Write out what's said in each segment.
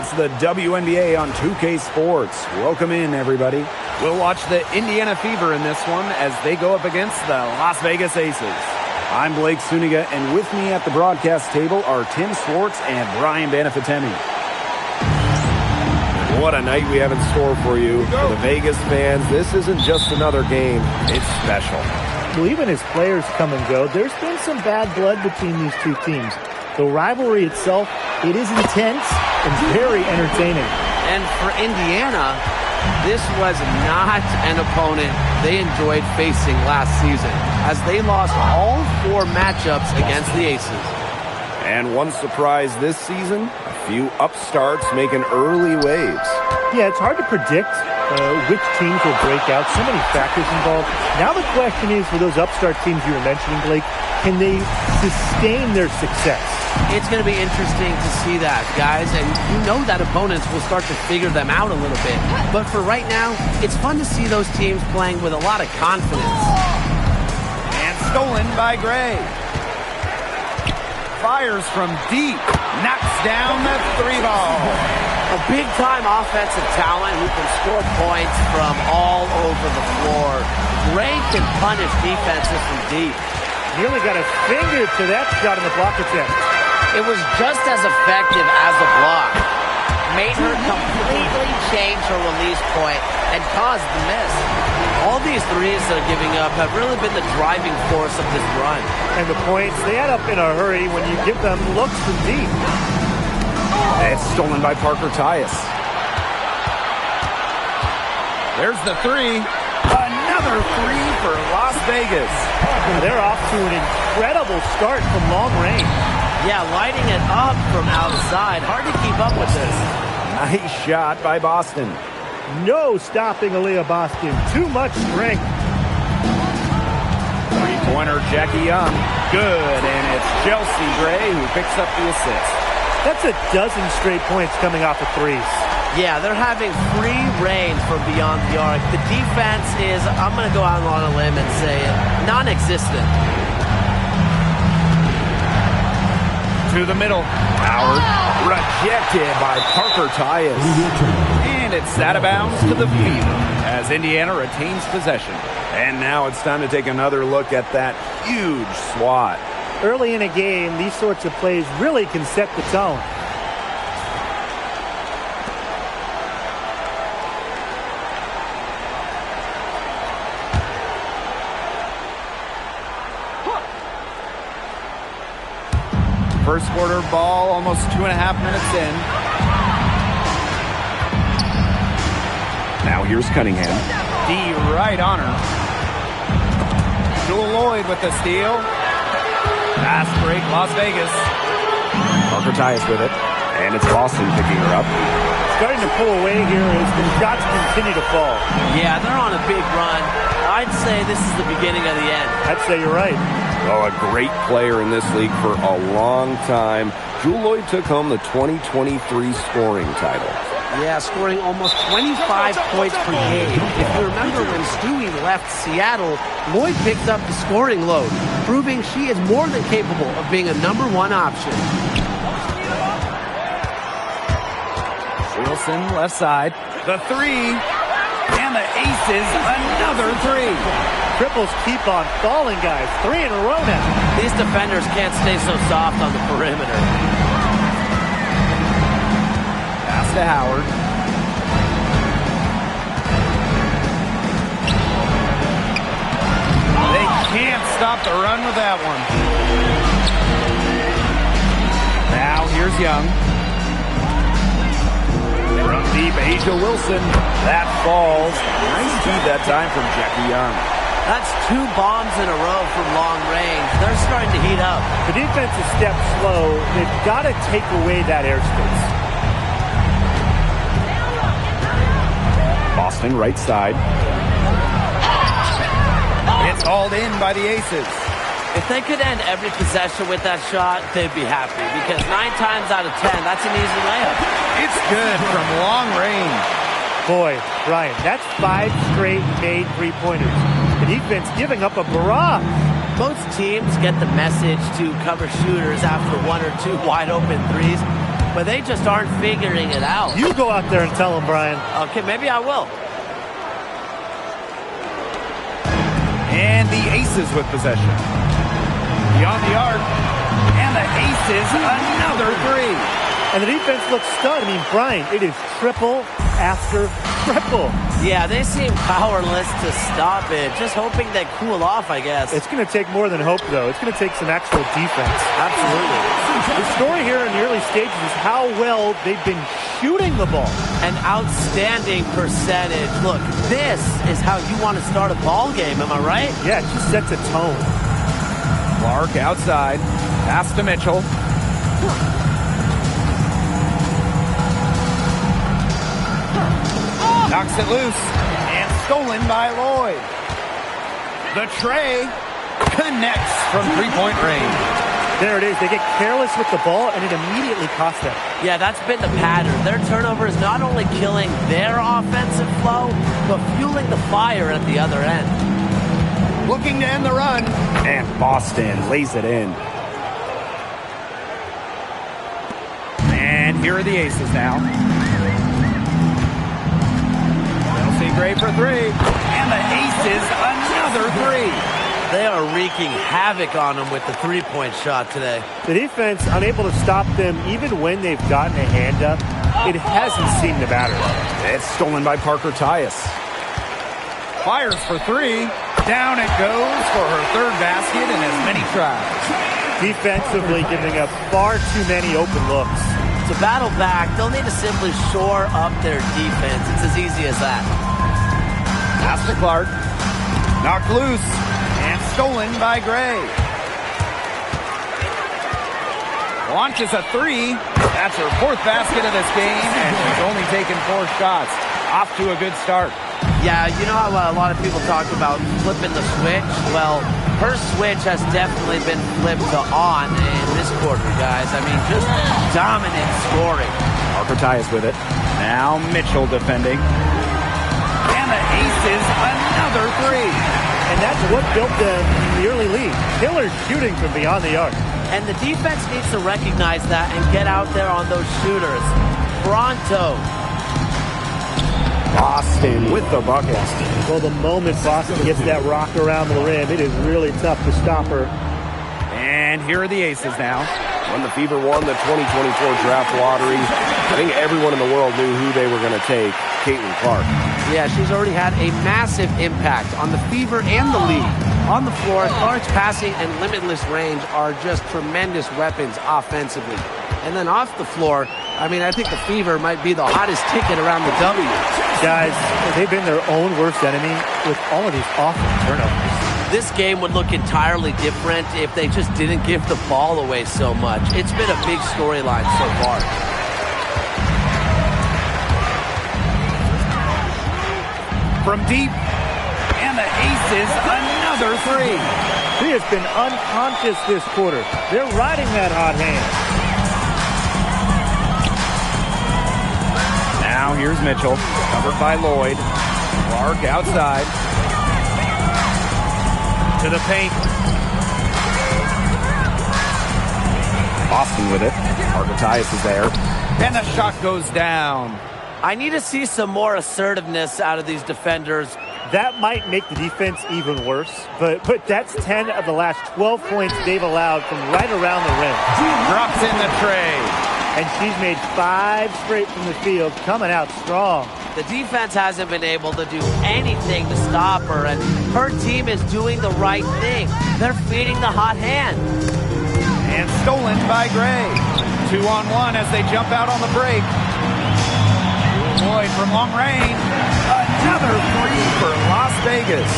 It's the WNBA on 2K Sports. Welcome in, everybody. We'll watch the Indiana Fever in this one as they go up against the Las Vegas Aces. I'm Blake Suniga, and with me at the broadcast table are Tim Swartz and Brian Banafitemi. What a night we have in store for you. For the Vegas fans, this isn't just another game. It's special. Well, even as players come and go, there's been some bad blood between these two teams. The rivalry itself, it is intense and very entertaining. And for Indiana, this was not an opponent they enjoyed facing last season, as they lost all 4 matchups against the Aces. And one surprise this season, a few upstarts making early waves. Yeah, it's hard to predict which teams will break out. So many factors involved. Now the question is, for those upstart teams you were mentioning, Blake, can they sustain their success? It's going to be interesting to see that, guys, and you know that opponents will start to figure them out a little bit. But for right now, it's fun to see those teams playing with a lot of confidence. And stolen by Gray. Fires from deep, knocks down the 3 ball. A big-time offensive talent who can score points from all over the floor. Gray can punish defenses from deep. Nearly got a finger to that shot in the block attempt. It was just as effective as the block. Made her completely change her release point and caused the miss. All these threes they're giving up have really been the driving force of this run. And the points, they add up in a hurry when you give them looks from deep. It's stolen by Parker Tyus. There's the 3. Another 3 for Las Vegas. They're off to an incredible start from long range. Yeah, lighting it up from outside. Hard to keep up with this. Nice shot by Boston. No stopping Aaliyah Boston. Too much strength. Three-pointer Jackie Young. Good, and it's Chelsea Gray who picks up the assist. That's a dozen straight points coming off of threes. Yeah, they're having free reign from beyond the arc. The defense is, I'm going to go out on a limb and say it, non-existent. To the middle. Howard rejected by Parker Tyus. And it's out of bounds to the Fever as Indiana retains possession. And now it's time to take another look at that huge swat. Early in a game, these sorts of plays really can set the tone. First quarter ball, almost 2.5 minutes in. Now here's Cunningham. D right on her. Jewel Lloyd with the steal. Fast break, Las Vegas. Parker Tyus with it. And it's Boston picking her up. Starting to pull away here as the shots continue to fall. Yeah, they're on a big run. I'd say this is the beginning of the end. I'd say you're right. Oh, a great player in this league for a long time. Jewel Lloyd took home the 2023 scoring title. Yeah, scoring almost 25 points per game. If you remember when Stewie left Seattle, Lloyd picked up the scoring load, proving she is more than capable of being a #1 option. Wilson left side. The 3. And the Aces, another 3. Triples keep on falling, guys. 3 in a row now. These defenders can't stay so soft on the perimeter. Pass to Howard. They can't stop the run with that one. Now here's Young. From deep, Asia Wilson. That falls. Nice feed that time from Jackie Young. That's 2 bombs in a row from long range. They're starting to heat up. The defense is stepped slow. They've got to take away that airspace. Boston right side. It's hauled in by the Aces. If they could end every possession with that shot, they'd be happy. Because 9 times out of 10, that's an easy layup. It's good from long range. Boy, Ryan, that's 5 straight made three-pointers. The defense giving up a barrage. Most teams get the message to cover shooters after 1 or 2 wide-open threes. but they just aren't figuring it out. You go out there and tell them, Brian. Okay, maybe I will. And the Aces with possession. Beyond the arc. And the Aces, another three. And the defense looks stunned. I mean, Brian, it is triple after triple. Yeah, they seem powerless to stop it. Just hoping they cool off, I guess. It's going to take more than hope, though. It's going to take some actual defense. Absolutely. The story here in the early stages is how well they've been shooting the ball. An outstanding percentage. Look, this is how you want to start a ball game, am I right? Yeah, it just sets a tone. Clark outside. Pass to Mitchell. Knocks it loose. And stolen by Lloyd. The tray connects from three-point range. There it is. They get careless with the ball, and it immediately costs them. Yeah, that's been the pattern. Their turnover is not only killing their offensive flow, but fueling the fire at the other end. Looking to end the run. And Boston lays it in. And here are the Aces now. Chelsea Gray for three. And the Aces, another three. They are wreaking havoc on them with the three-point shot today. The defense unable to stop them even when they've gotten a hand up. It hasn't seemed to matter. It's stolen by Parker Tyus. Fires for three. Down it goes for her third basket in as many tries. Defensively giving up far too many open looks. To battle back, they'll need to simply shore up their defense. It's as easy as that. Pass to Clark. Knocked loose. And stolen by Gray. Launches a three. That's her fourth basket of this game, and she's only taken 4 shots. Off to a good start. Yeah, you know how a lot of people talk about flipping the switch? Well, her switch has definitely been flipped to on in this quarter, guys. I mean, just dominant scoring. Parker Tyus with it. Now Mitchell defending. And the Aces, another three. And that's what built them in the early lead. Killer shooting from beyond the arc. And the defense needs to recognize that and get out there on those shooters. Pronto. Boston with the bucket. Well, the moment Boston gets that rock around the rim, it is really tough to stop her. And here are the Aces now. When the Fever won the 2024 draft lottery, I think everyone in the world knew who they were going to take, Caitlin Clark. Yeah, she's already had a massive impact on the Fever and the league. On the floor, Clark's passing and limitless range are just tremendous weapons offensively. And then off the floor, I mean, I think the Fever might be the hottest ticket around the W. Guys, they've been their own worst enemy with all of these awful turnovers. This game would look entirely different if they just didn't give the ball away so much. It's been a big storyline so far. From deep. And the Aces, another three. She has been unconscious this quarter. They're riding that hot hand. Now here's Mitchell, covered by Lloyd. Clark outside. To the paint. Boston with it. Parker Tyus is there. And the shot goes down. I need to see some more assertiveness out of these defenders. That might make the defense even worse, but that's 10 of the last 12 points they've allowed from right around the rim. Drops in the tray. And she's made 5 straight from the field, coming out strong. The defense hasn't been able to do anything to stop her, and her team is doing the right thing. They're feeding the hot hand. And stolen by Gray. 2-on-1 as they jump out on the break. Lloyd from long range. Another three for Las Vegas.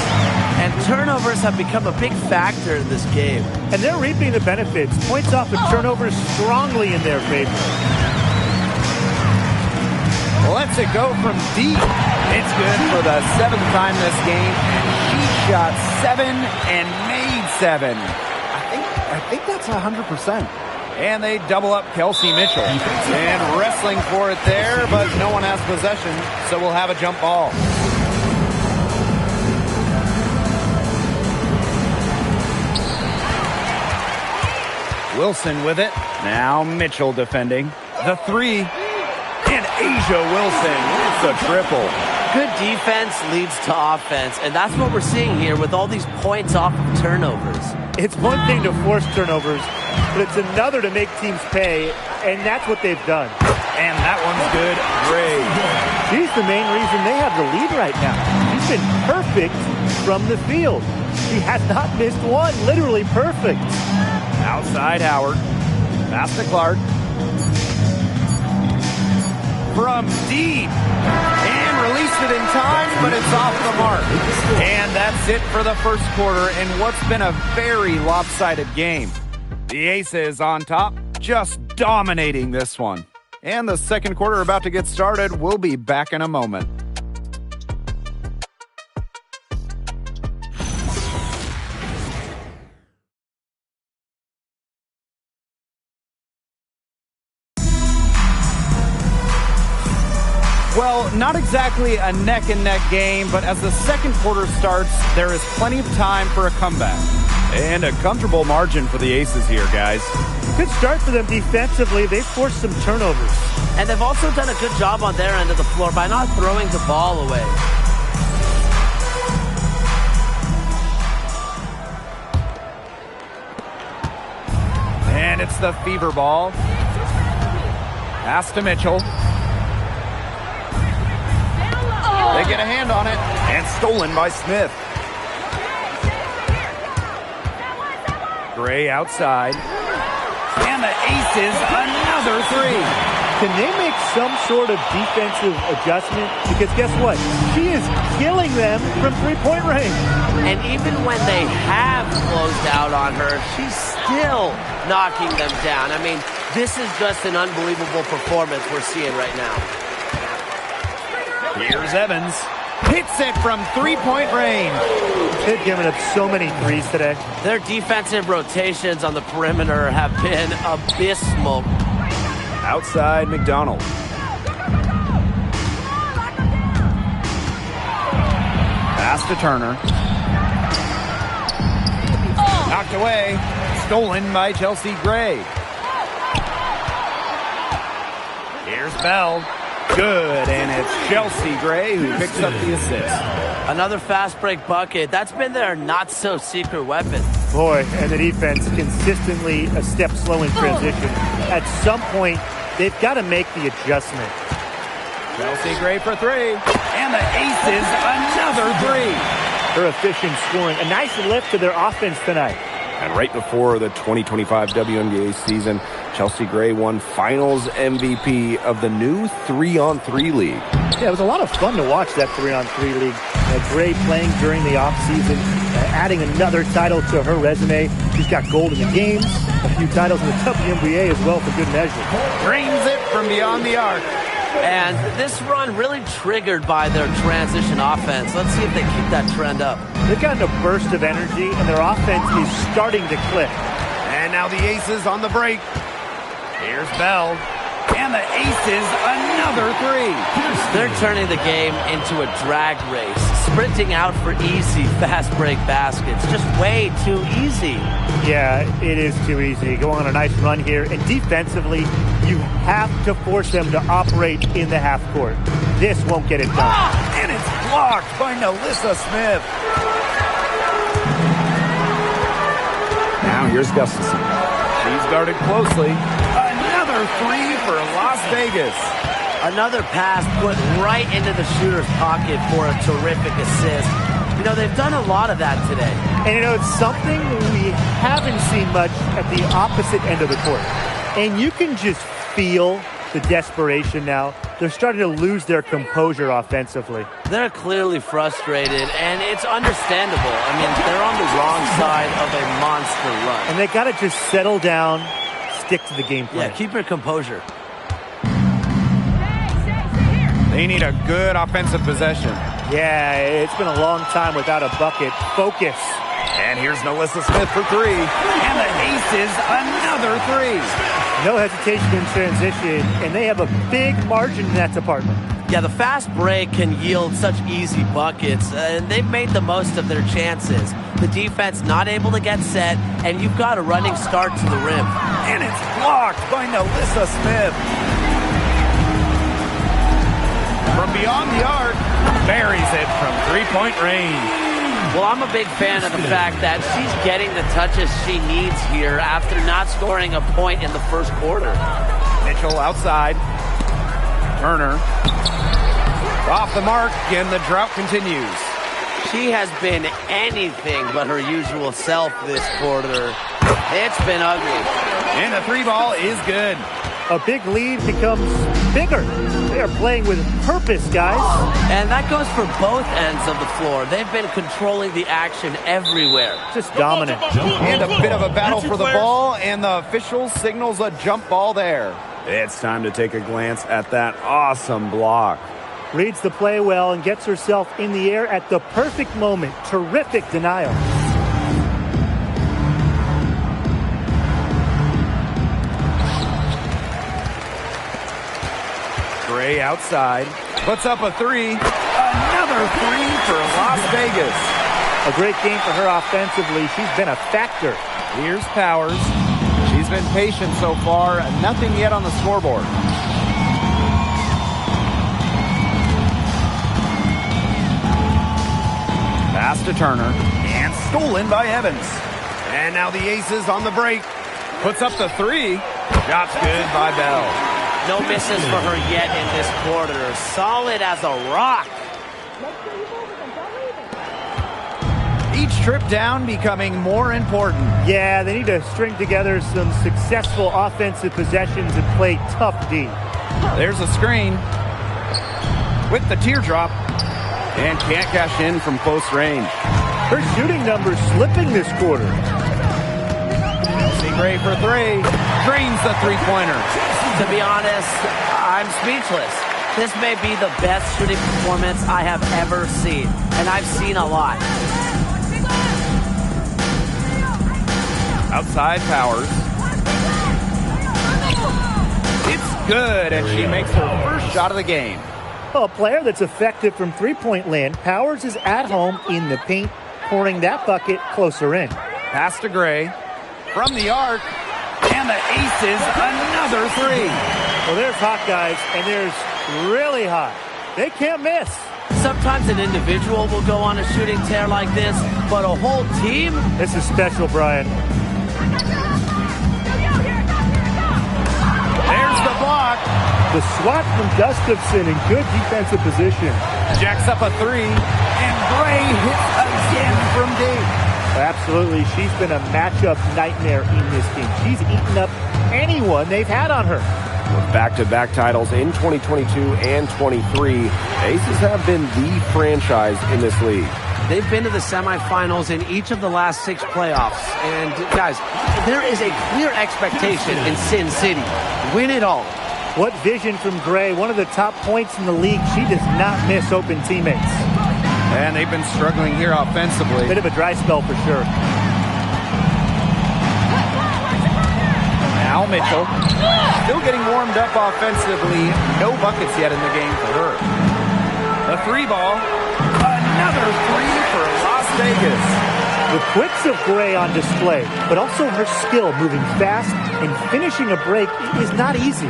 And turnovers have become a big factor in this game. And they're reaping the benefits. Points off of turnovers strongly in their favor. Lets it go from deep. It's good for the 7th time this game. And she shot 7 and made 7. I think that's 100%. And they double up Kelsey Mitchell. And wrestling for it there, but no one has possession, so we'll have a jump ball. Wilson with it. Now Mitchell defending. The three. And Asia Wilson with the triple. Good defense leads to offense, and that's what we're seeing here with all these points off of turnovers. It's one thing to force turnovers, but it's another to make teams pay, and that's what they've done. And that one's good. Great. She's the main reason they have the lead right now. She's been perfect from the field. She has not missed one. Literally perfect. Outside Howard. Pass to Clark. From deep. And released it in time, but it's off the mark. And that's it for the first quarter in what's been a very lopsided game. The Aces on top, just dominating this one. And the second quarter about to get started. We'll be back in a moment. Well, not exactly a neck-and-neck game, but as the second quarter starts, there is plenty of time for a comeback. And a comfortable margin for the Aces here, guys. Good start for them defensively. They forced some turnovers. And they've also done a good job on their end of the floor by not throwing the ball away. And it's the fever ball. Pass to Mitchell. They get a hand on it, and stolen by Smith. Gray outside. And the Aces, another three. Can they make some sort of defensive adjustment? Because guess what? She is killing them from three-point range. And even when they have closed out on her, she's still knocking them down. I mean, this is just an unbelievable performance we're seeing right now. Here's Evans. Hits it from three-point range. They've given up so many threes today. Their defensive rotations on the perimeter have been abysmal. Outside McDonald. Pass to Turner. Knocked away. Stolen by Chelsea Gray. Here's Bell. Good, and it's Chelsea Gray who picks up the assist. Another fast break bucket. That's been their not-so-secret weapon. Boy, and the defense consistently a step slow in transition. At some point, they've got to make the adjustment. Chelsea Gray for three. And the Aces, another three. Her efficient scoring. A nice lift to their offense tonight. And right before the 2025 WNBA season, Chelsea Gray won Finals MVP of the new 3-on-3 league. Yeah, it was a lot of fun to watch that 3-on-3 league. Gray playing during the offseason, adding another title to her resume. She's got gold in the games, a few titles in the WNBA as well for good measure. Drains it from beyond the arc. And this run really triggered by their transition offense. Let's see if they keep that trend up. They've gotten a burst of energy, and their offense is starting to click. And now the Aces on the break. Here's Bell. And the Aces, another three. They're turning the game into a drag race, sprinting out for easy fast break baskets. Just way too easy. Yeah, it is too easy. Go on a nice run here. And defensively, you have to force them to operate in the half court. This won't get it done. And it's blocked by Nalissa Smith. Now here's Gustafson. She's guarded closely. Another three for Las Vegas. Another pass put right into the shooter's pocket for a terrific assist. You know, they've done a lot of that today. And you know, it's something we haven't seen much at the opposite end of the court. And you can just feel the desperation now. They're starting to lose their composure offensively. They're clearly frustrated, and it's understandable. I mean, they're on the wrong side of a monster run. And they got to just settle down, stick to the game plan. Yeah, keep your composure. They need a good offensive possession. Yeah, it's been a long time without a bucket. Focus. And here's Nalissa Smith for three. And the Aces, another three. No hesitation in transition, and they have a big margin in that department. Yeah, the fast break can yield such easy buckets, and they've made the most of their chances. The defense not able to get set, and you've got a running start to the rim. And it's blocked by Nalissa Smith. From beyond the arc, buries it from three-point range. Well, I'm a big fan of the fact that she's getting the touches she needs here after not scoring a point in the first quarter. Mitchell outside. Turner. Off the mark, and the drought continues. She has been anything but her usual self this quarter. It's been ugly. And the three ball is good. A big lead becomes bigger. They are playing with purpose, guys. And that goes for both ends of the floor. They've been controlling the action everywhere. Just dominant. And a bit of a battle for the ball, and the official signals a jump ball there. It's time to take a glance at that awesome block. Reads the play well and gets herself in the air at the perfect moment. Terrific denial. Gray outside. Puts up a three. Another three for Las Vegas. A great game for her offensively. She's been a factor. Here's Powers. She's been patient so far. Nothing yet on the scoreboard. Pass to Turner. And stolen by Evans. And now the Aces on the break. Puts up the three. Shot's good by Bell. No misses for her yet in this quarter. Solid as a rock. Each trip down becoming more important. Yeah, they need to string together some successful offensive possessions and play tough D. There's a screen with the teardrop and can't cash in from close range. Her shooting numbers slipping this quarter. Chelsea Gray for three. Drains the three-pointer. To be honest, I'm speechless. This may be the best shooting performance I have ever seen, and I've seen a lot. Outside Powers. It's good, and she makes her first shot of the game. A player that's effective from three-point land. Powers is at home in the paint, pouring that bucket closer in. Pass to Gray. From the arc. And the Aces, another three. Well, there's hot guys, and there's really hot. They can't miss. Sometimes an individual will go on a shooting tear like this, but a whole team? This is special, Brian. There's the block. The swat from Gustafson in good defensive position. Jacks up a three, and Gray hits again from deep. Absolutely. She's been a matchup nightmare in this game. She's eaten up anyone they've had on her. With back-to-back titles in 2022 and 23, Aces have been the franchise in this league. They've been to the semifinals in each of the last 6 playoffs. And, guys, there is a clear expectation in Sin City. Win it all. What vision from Gray, one of the top points in the league. She does not miss open teammates. And they've been struggling here offensively. Bit of a dry spell for sure. Now Mitchell, still getting warmed up offensively. No buckets yet in the game for her. The three ball, another three for Las Vegas. The quicks of Gray on display, but also her skill moving fast and finishing a break is not easy.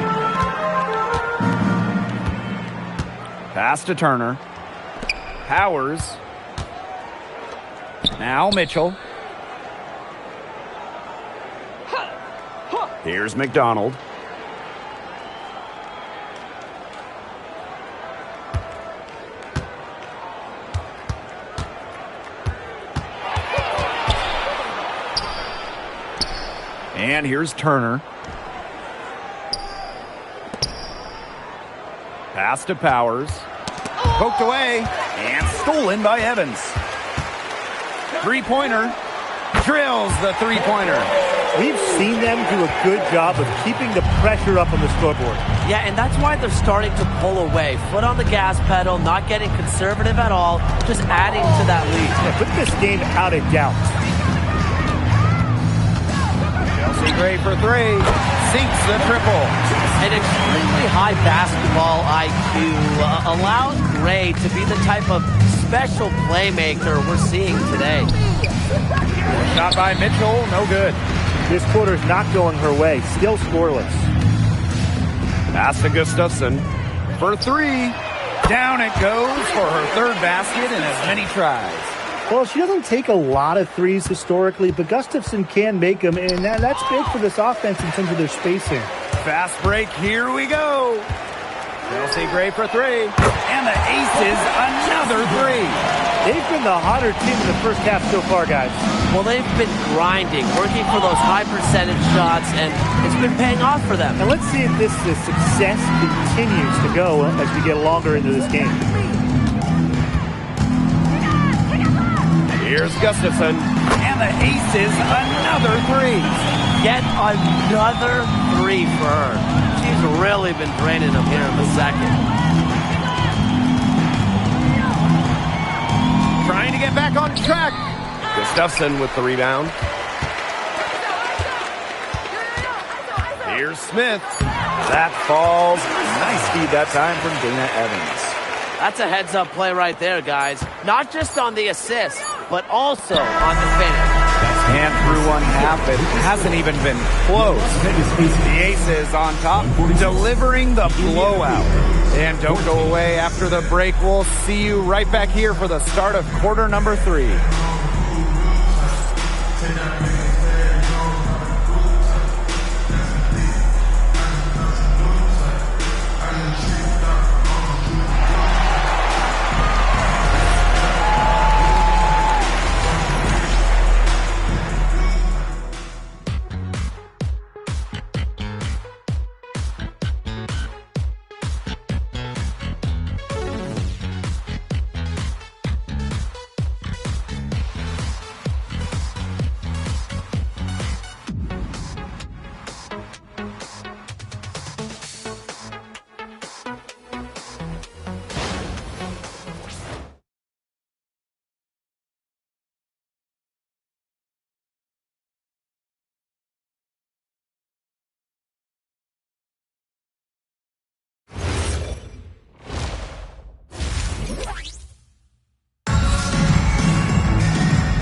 Pass to Turner. Powers. Now Mitchell. Here's McDonald. And here's Turner. Pass to Powers. Poked away and stolen by Evans. Three-pointer. Drills the three-pointer. We've seen them do a good job of keeping the pressure up on the scoreboard. Yeah, and that's why they're starting to pull away. Foot on the gas pedal, not getting conservative at all, just adding to that lead. Yeah, put this game out of doubt. Chelsea Gray for three. Sinks the triple. An extremely high basketball IQ allows Gray to be the type of special playmaker we're seeing today. Shot by Mitchell, no good. This quarter's not going her way. Still scoreless. Pass to Gustafson for three. Down it goes for her third basket in as many tries. Well, she doesn't take a lot of threes historically, but Gustafson can make them, and that's big for this offense in terms of their spacing. Fast break, here we go. Chelsea Gray for three. And the aces, another three. They've been the hotter team in the first half so far, guys. Well, they've been grinding, working for those high percentage shots, and it's been paying off for them. And let's see if this success continues to go as we get longer into this game. Here's Gustafson. And the aces, another three. Yet another three for her. She's really been draining them here in the second. Trying to get back on track. Gustafson with the rebound. Here's Smith. That falls. Nice feed that time from Dana Evans. That's a heads-up play right there, guys. Not just on the assist, but also on the finish. And through one half, it hasn't even been close. The Aces on top, delivering the blowout. And don't go away after the break. We'll see you right back here for the start of quarter number 3.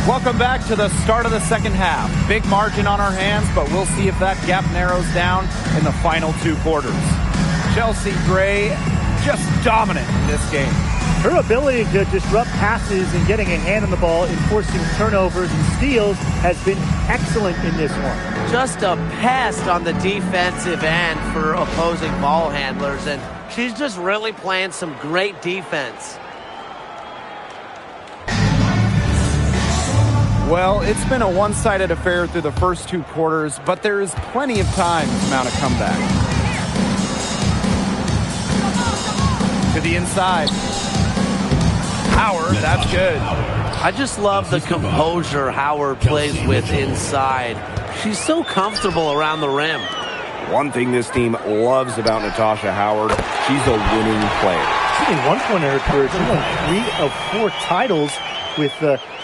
Welcome back to the start of the second half. Big margin on our hands, but we'll see if that gap narrows down in the final 2 quarters. Chelsea Gray just dominant in this game. Her ability to disrupt passes and getting a hand on the ball, enforcing turnovers and steals has been excellent in this one. Just a pest on the defensive end for opposing ball handlers, and she's just really playing some great defense. Well, it's been a one-sided affair through the first 2 quarters, but there is plenty of time to mount a comeback. To the inside. Howard, that's good. I just love the composure Howard plays with inside. She's so comfortable around the rim. One thing this team loves about Natasha Howard, she's a winning player. She's in one point in her career. She's won 3 of 4 titles with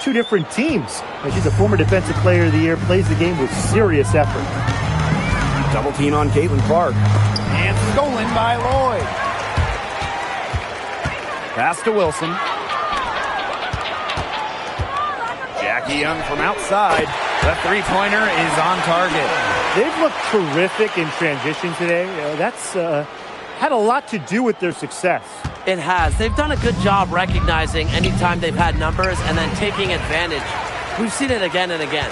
2 different teams. And she's a former Defensive Player of the Year, plays the game with serious effort. Double team on Caitlin Clark. And stolen by Lloyd. Pass to Wilson. Jackie Young from outside. The three-pointer is on target. They've looked terrific in transition today. That's had a lot to do with their success. It has. They've done a good job recognizing anytime they've had numbers and then taking advantage. We've seen it again and again.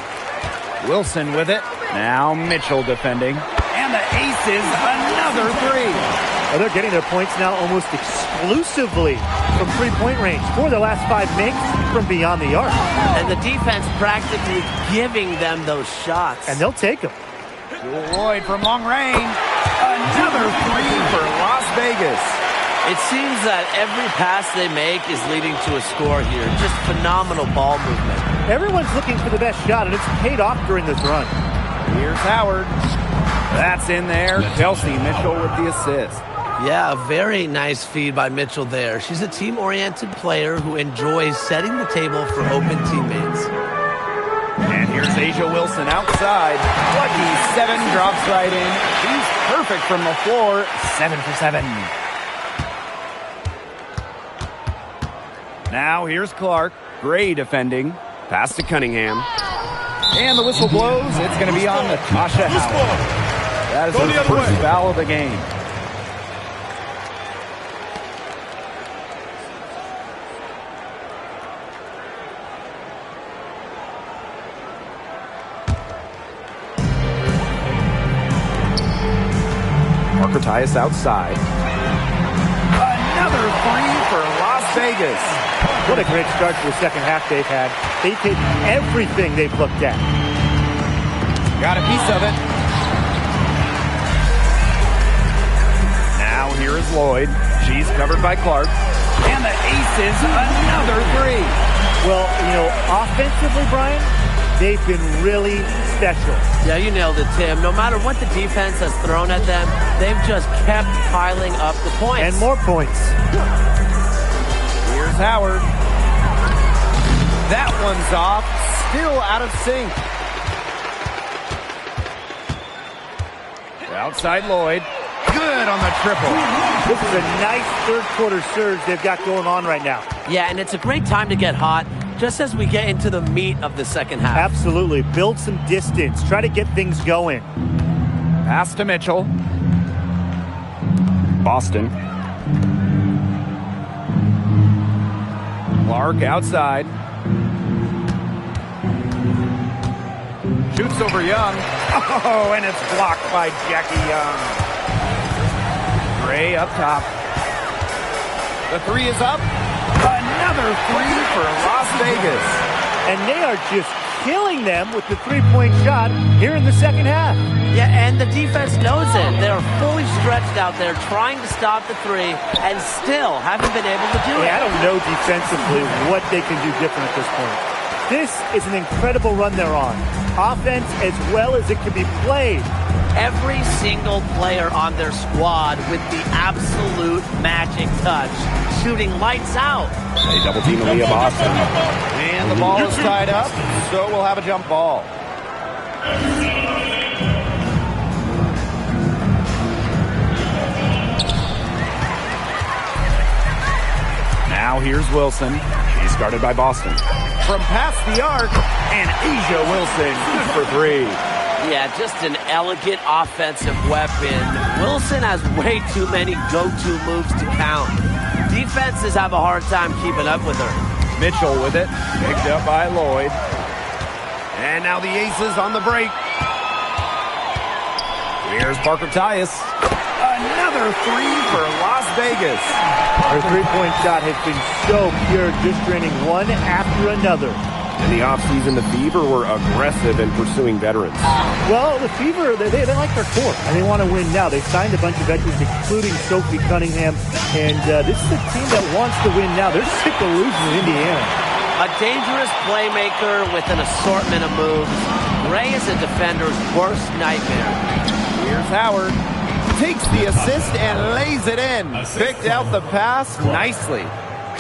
Wilson with it. Now Mitchell defending. And the aces, another three. Well, they're getting their points now almost exclusively from three-point range. 4 of their last 5 makes from beyond the arc. And the defense practically giving them those shots. And they'll take them. Lloyd from long range. Another three for Las Vegas. It seems that every pass they make is leading to a score here. Just phenomenal ball movement. Everyone's looking for the best shot, and it's paid off during this run. Here's Howard. That's in there. Chelsea Mitchell with the assist. Yeah, a very nice feed by Mitchell there. She's a team-oriented player who enjoys setting the table for open teammates. And here's Asia Wilson outside. Lucky 7 drops right in. She's perfect from the floor. 7 for 7. Now here's Clark. Gray defending. Pass to Cunningham. And the whistle blows. It's going to be on Natasha Howard. That is her first foul of the game. Parker Tyus outside. Another three for Las Vegas. What a great start to the second half they've had. They've hit everything they've looked at. Got a piece of it. Now here is Lloyd. She's covered by Clark. And the aces, another three. Well, you know, offensively, Brian, they've been really special. Yeah, you nailed it, Tim. No matter what the defense has thrown at them, they've just kept piling up the points. And more points. Here's Howard. That one's off. Still out of sync. Outside Lloyd. Good on the triple. This is a nice third-quarter surge they've got going on right now. Yeah, and it's a great time to get hot, just as we get into the meat of the second half. Absolutely. Build some distance. Try to get things going. Pass to Mitchell. Boston. Clark outside. Shoots over Young. Oh, and it's blocked by Jackie Young. Gray up top. The three is up. Another three for Las Vegas. And they are just killing them with the three-point shot here in the second half. Yeah, and the defense knows it. They're fully stretched out there trying to stop the three and still haven't been able to do it. I don't know defensively what they can do different at this point. This is an incredible run they're on. Offense as well as it can be played. Every single player on their squad with the absolute magic touch, shooting lights out. They double team Aaliyah Boston. And the ball is tied up, so we'll have a jump ball. Now here's Wilson. He's guarded by Boston. From past the arc, and Asia Wilson, good for three. Yeah, just an elegant offensive weapon. Wilson has way too many go-to moves to count. Defenses have a hard time keeping up with her. Mitchell with it, picked up by Lloyd. And now the Aces on the break. Here's Parker Tyus. Another three for Las Vegas. Her three-point shot has been so pure, just draining one after another. In the offseason, the Fever were aggressive in pursuing veterans. Well, the Fever, they like their core, and they want to win now. They signed a bunch of veterans, including Sophie Cunningham, and this is a team that wants to win now. They're sick of losing in Indiana. A dangerous playmaker with an assortment of moves. Ray is a defender's worst nightmare. Here's Howard. Takes the assist and lays it in. Picked out the pass nicely.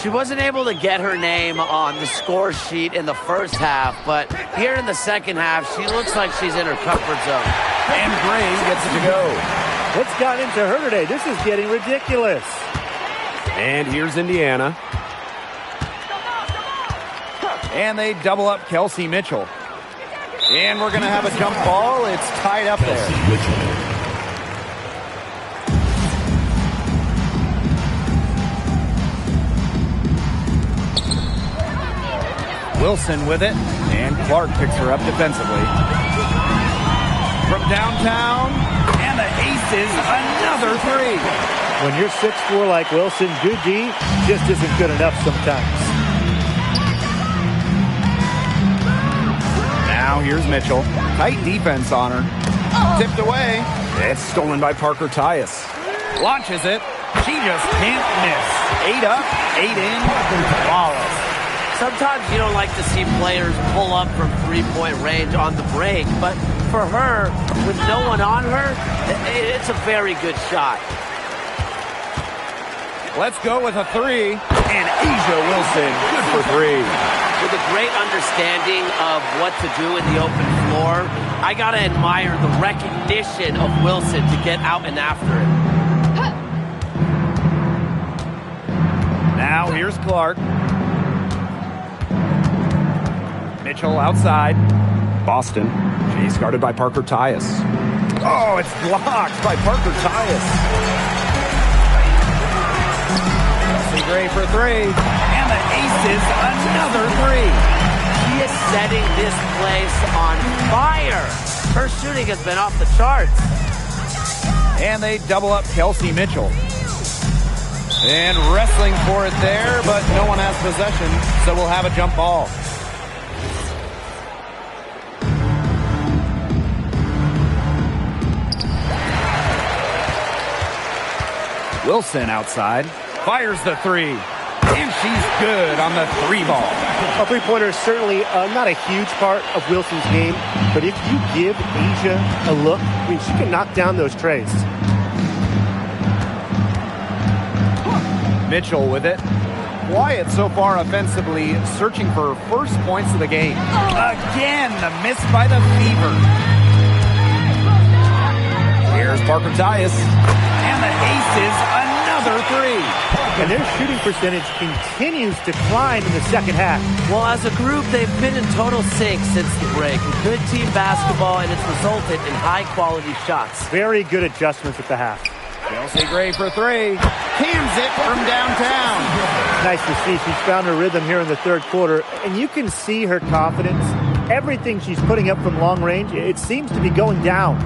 She wasn't able to get her name on the score sheet in the first half, but here in the second half, she looks like she's in her comfort zone. And Gray gets it to go. What's gotten into her today? This is getting ridiculous. And here's Indiana. And they double up Kelsey Mitchell. And we're going to have a jump ball. It's tied up there. Wilson with it, and Clark picks her up defensively. From downtown, and the Aces, another three. When you're 6'4" like Wilson, good D just isn't good enough sometimes. Now here's Mitchell. Tight defense on her. Tipped away. It's stolen by Parker Tyus. Launches it. She just can't miss. 8 up, 8 in, flawless. Sometimes you don't like to see players pull up from three-point range on the break, but for her, with no one on her, it's a very good shot. Let's go with a three, and Asia Wilson, good for three. With a great understanding of what to do in the open floor, I gotta admire the recognition of Wilson to get out and after it. Now here's Clark. Mitchell outside. Boston. She's guarded by Parker Tyus. Oh, it's blocked by Parker Tyus. Chelsea Gray for three. And the aces, another three. She is setting this place on fire. Her shooting has been off the charts. And they double up Kelsey Mitchell. And wrestling for it there, but no one has possession, so we'll have a jump ball. Wilson outside, fires the three, and she's good on the three ball. A three-pointer is certainly not a huge part of Wilson's game, but if you give Asia a look, I mean, she can knock down those trays. Mitchell with it. Quiet so far offensively, searching for first points of the game. Again, the miss by the Fever. Here's Parker Tyus. And the aces, another three. And their shooting percentage continues to climb in the second half. Well, as a group, they've been in total sync since the break. Good team basketball, and it's resulted in high-quality shots. Very good adjustments at the half. Chelsea Gray for three. Cams it from downtown. Nice to see. She's found her rhythm here in the third quarter, and you can see her confidence. Everything she's putting up from long range, it seems to be going down.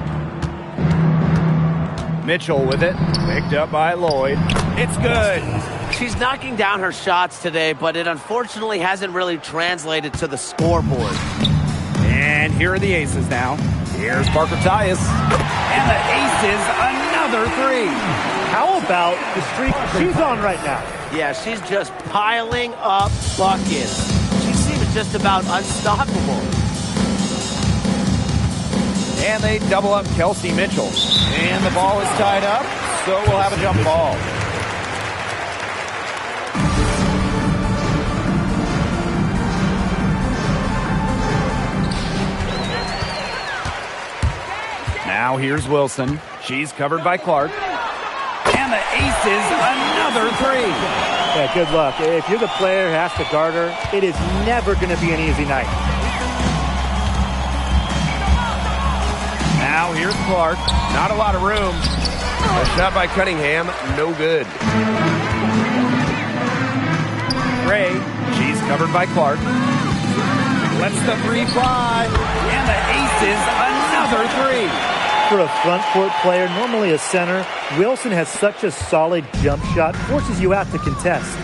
Mitchell with it. Picked up by Lloyd. It's good. She's knocking down her shots today, but it unfortunately hasn't really translated to the scoreboard. And here are the aces now. Here's Parker Tyus. And the aces, another three. How about the streak she's on right now? Yeah, she's just piling up buckets. She seems just about unstoppable. And they double up Kelsey Mitchell. And the ball is tied up, so we'll have a jump ball. Now here's Wilson. She's covered by Clark. And the aces, another three. Yeah, good luck. If you're the player who has to guard her, it is never going to be an easy night. Now here's Clark. Not a lot of room. A shot by Cunningham, no good. Gray, she's covered by Clark. Lets the three fly. And the aces, another three. For a front court player, normally a center, Wilson has such a solid jump shot, forces you out to contest.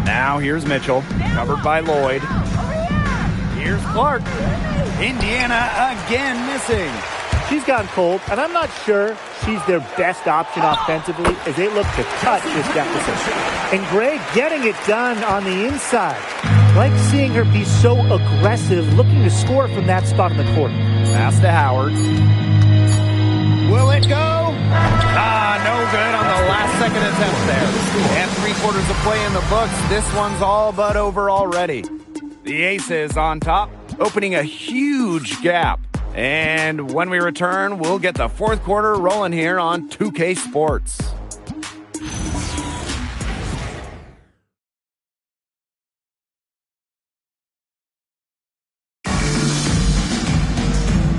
Now here's Mitchell, covered by Lloyd. Here's Clark. Indiana again missing. She's gotten cold, and I'm not sure she's their best option offensively as they look to cut this deficit. And Gray getting it done on the inside. Like seeing her be so aggressive, looking to score from that spot in the court. Pass to Howard. Will it go? No good on the last second attempt there. And 3/4 of play in the books. This one's all but over already. The Aces on top, opening a huge gap. And when we return, we'll get the fourth quarter rolling here on 2K Sports.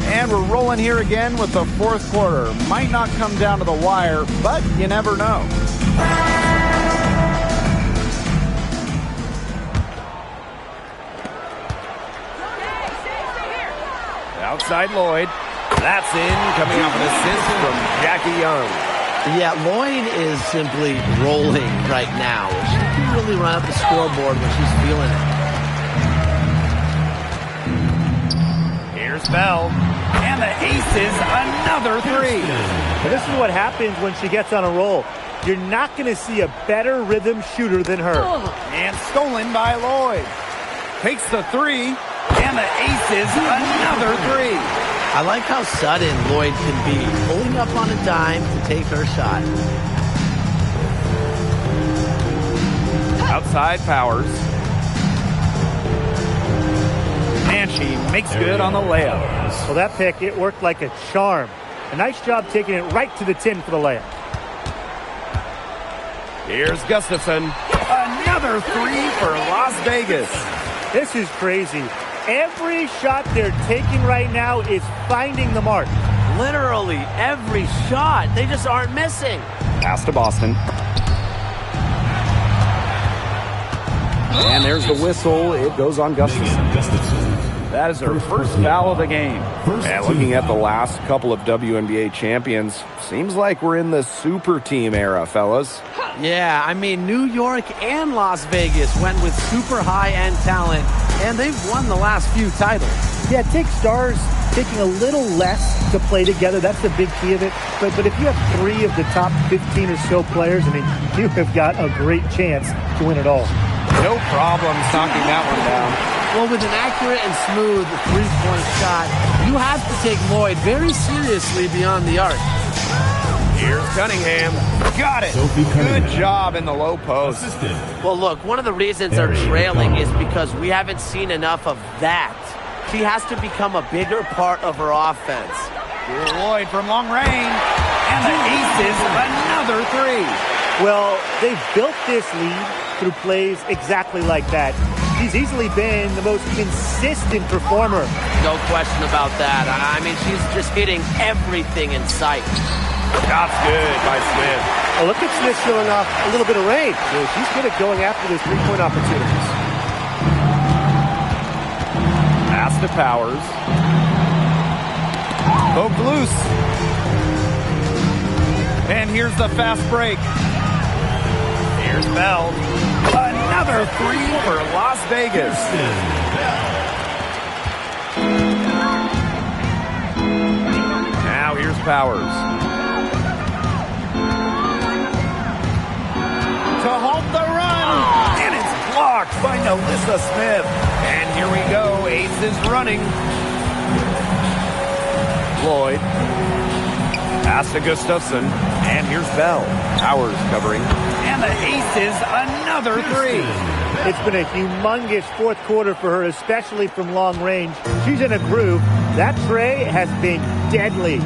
And we're rolling here again with the fourth quarter. Might not come down to the wire, but you never know. Outside Lloyd. That's in, coming off an assist from Jackie Young. Yeah, Lloyd is simply rolling right now. She can really run up the scoreboard when she's feeling it. Here's Bell. And the Aces, another three. And this is what happens when she gets on a roll. You're not going to see a better rhythm shooter than her. And stolen by Lloyd. Takes the three. And the Aces, another three. I like how sudden Lloyd can be, pulling up on a dime to take her shot. Outside Powers. And she makes good on the layup. Well, that pick, it worked like a charm. A nice job taking it right to the tin for the layup. Here's Gustafson. Another another three for Las Vegas. This is crazy. Every shot they're taking right now is finding the mark. Literally every shot. They just aren't missing. Pass to Boston. And there's the whistle. It goes on Gustafson. That is her first foul of the game. And looking at the last couple of WNBA champions, seems like we're in the super team era, fellas. Yeah, I mean, New York and Las Vegas went with super high-end talent, and they've won the last few titles. Yeah, take stars taking a little less to play together. That's the big key of it. But if you have 3 of the top 15 or so players, I mean, you have got a great chance to win it all. No problems knocking that one down. Well, with an accurate and smooth three-point shot, you have to take Lloyd very seriously beyond the arc. Here's Cunningham. Got it. Good job in the low post. Well, look, one of the reasons they're trailing is because we haven't seen enough of that. She has to become a bigger part of her offense. Lloyd from long range. And the aces, another three. Well, they've built this lead through plays exactly like that. She's easily been the most consistent performer. No question about that. I mean, she's just hitting everything in sight. Shot's good by Smith. Oh, look at Smith showing off a little bit of range. Yeah, she's good at going after those three-point opportunities. Pass to Powers. Poked loose. And here's the fast break. Here's Bell. Another three for Las Vegas. Now here's Powers. To halt the run. And it's blocked by Alyssa Smith. And here we go. Aces running. Lloyd. Pass to Gustafson. And here's Bell. Powers covering. And the aces, another three. It's been a humongous fourth quarter for her, especially from long range. She's in a groove. That tray has been deadly.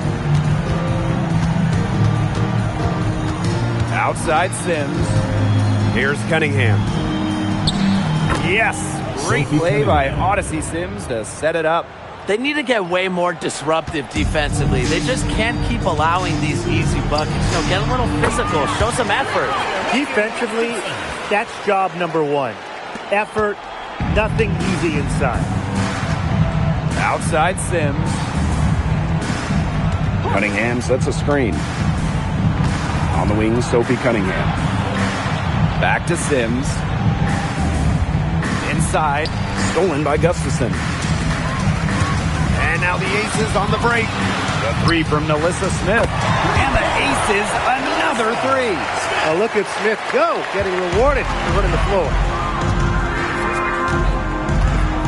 Outside Sims. Here's Cunningham. Yes. Great play by Odyssey Sims to set it up. They need to get way more disruptive defensively. They just can't keep allowing these easy buckets. You know, get a little physical. Show some effort. Defensively, that's job number 1. Effort, nothing easy inside. Outside Sims. Cunningham sets a screen. On the wing, Sophie Cunningham. Back to Sims. Inside. Stolen by Gustafson. And now the aces on the break. The three from Alyssa Smith. And the aces, another three. Oh, look at Smith go, getting rewarded for running the floor.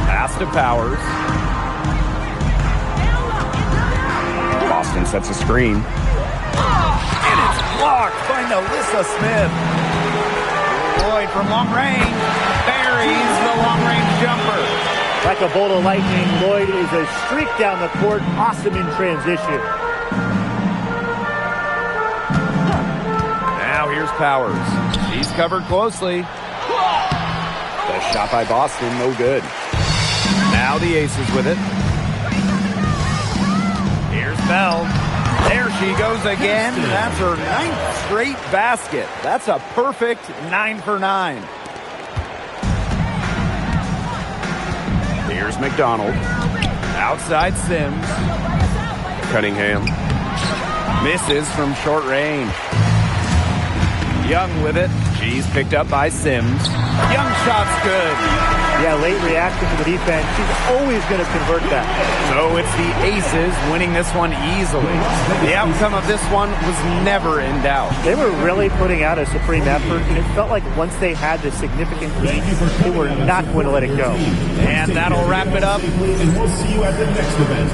Pass to Powers. Boston sets a screen. And it's blocked by Alyssa Smith. Lloyd from long range. Buries the long-range jumper. Like a bolt of lightning, Lloyd is a streak down the court. Awesome in transition. Now here's Powers. She's covered closely. The shot by Boston, no good. Now the aces with it. Here's Bell. There she goes again. That's her 9th straight basket. That's a perfect 9 for 9. Here's McDonald. Outside Sims. Cunningham. Misses from short range. Young with it. She's picked up by Sims. Young shot's good. Yeah, late reaction to the defense. She's always going to convert that. So it's the aces winning this one easily. The outcome of this one was never in doubt. They were really putting out a supreme effort, and it felt like once they had the significant lead, they were not going to let it go. And that'll wrap it up. And we'll see you at the next event.